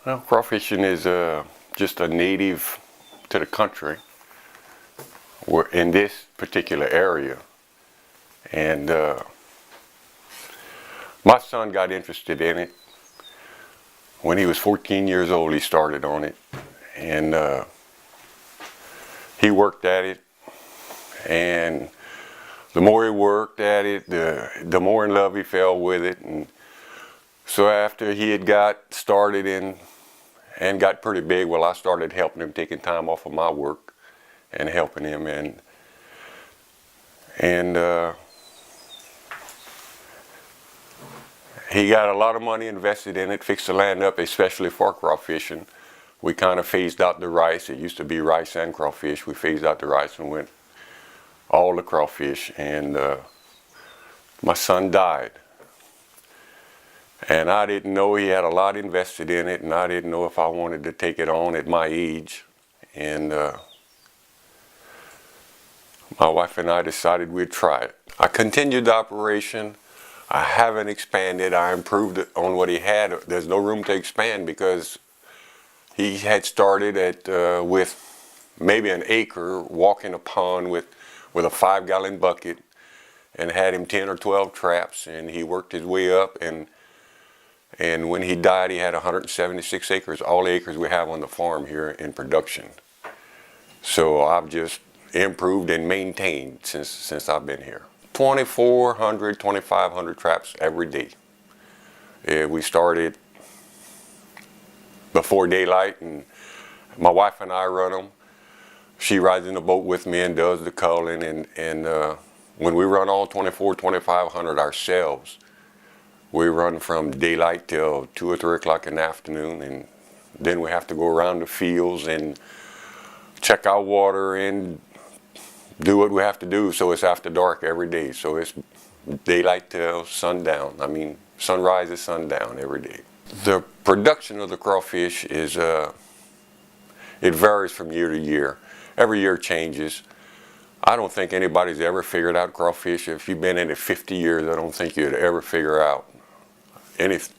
Well, crawfishing is just a native to the country. We're in this particular area. And my son got interested in it. When he was 14 years old, he started on it. And he worked at it. And the more he worked at it, the more in love he fell with it. And so after he had got started and got pretty big, well, I started helping him, taking time off of my work and helping him. And he got a lot of money invested in it, fixed the land up, especially for crawfishing. We kind of phased out the rice. It used to be rice and crawfish. We phased out the rice and went all the crawfish. And my son died. And I didn't know he had a lot invested in it, and I didn't know if I wanted to take it on at my age. And my wife and I decided we'd try it. I continued the operation. I haven't expanded. I improved on what he had. There's no room to expand because he had started at with maybe an acre, walking a pond with a 5-gallon bucket, and had him 10 or 12 traps, and he worked his way up. And when he died, he had 176 acres, all the acres we have on the farm here in production. So I've just improved and maintained since I've been here. 2,400, 2,500 traps every day. We started before daylight, and my wife and I run them. She rides in the boat with me and does the culling, and when we run all 2,500 ourselves, we run from daylight till 2 or 3 o'clock in the afternoon, and then we have to go around the fields and check our water and do what we have to do. So it's after dark every day. So it's daylight till sundown. I mean, sunrise to sundown every day. The production of the crawfish is, it varies from year to year. Every year changes. I don't think anybody's ever figured out crawfish. If you've been in it 50 years, I don't think you'd ever figure out anything.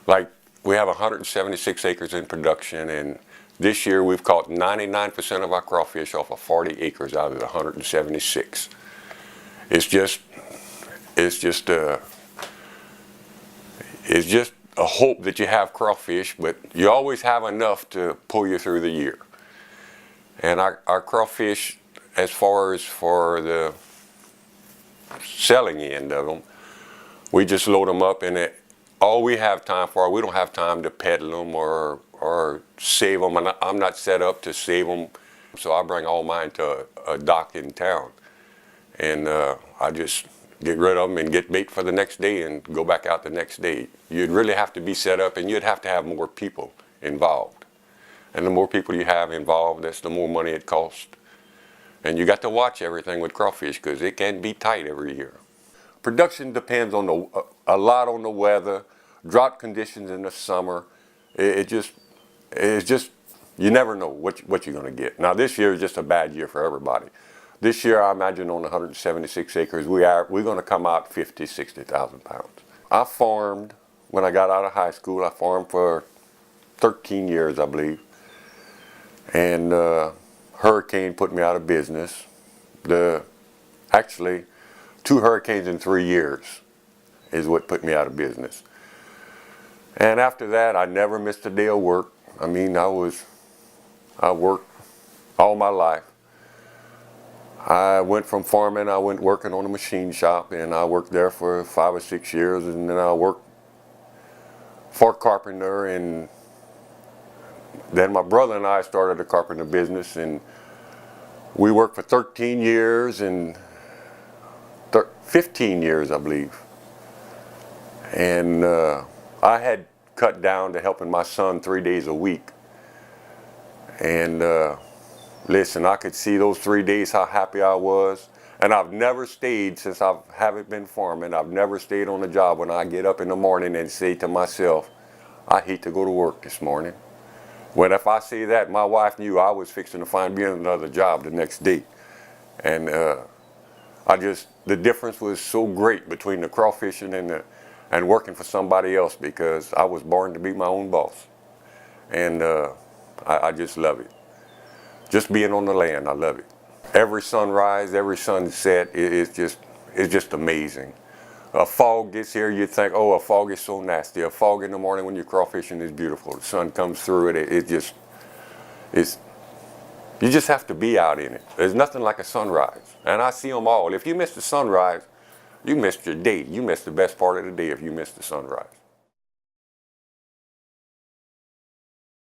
Like, we have 176 acres in production, and this year we've caught 99% of our crawfish off of 40 acres out of the 176. It's just a hope that you have crawfish, but you always have enough to pull you through the year. And our crawfish, as far as for the selling end of them, we just load them up, and all we have time for, we don't have time to peddle them or save them. And I'm not set up to save them, so I bring all mine to a dock in town, and I just get rid of them and get bait for the next day and go back out the next day. You'd really have to be set up, and you'd have to have more people involved. And the more people you have involved, that's the more money it costs. And you got to watch everything with crawfish because it can be tight every year. Production depends on a lot on the weather, drought conditions in the summer. It's just you never know what you're going to get. Now this year is just a bad year for everybody. This year, I imagine on 176 acres, we're going to come out 50, 60,000 pounds. I farmed when I got out of high school. I farmed for 13 years, I believe, and hurricane put me out of business. Actually, 2 hurricanes in 3 years is what put me out of business. And after that, I never missed a day of work. I mean, I worked all my life. I went from farming, I went working on a machine shop, and I worked there for 5 or 6 years, and then I worked for a carpenter, and then my brother and I started a carpenter business, and we worked for 13 years and 15 years, I believe. And I had cut down to helping my son 3 days a week. And listen, I could see those 3 days how happy I was. And I've never stayed, since I haven't been farming, I've never stayed on the job when I get up in the morning and say to myself, I hate to go to work this morning. When if I say that, my wife knew I was fixing to find me another job the next day. And the difference was so great between the crawfishing and working for somebody else, because I was born to be my own boss. and I just love it. Just being on the land, I love it. Every sunrise, every sunset, it's just amazing. A fog gets here, you think, oh, a fog is so nasty. A fog in the morning when you're crawfishing is beautiful. The sun comes through it, you just have to be out in it. There's nothing like a sunrise. And I see them all. If you miss the sunrise, you missed your day. You missed the best part of the day if you missed the sunrise.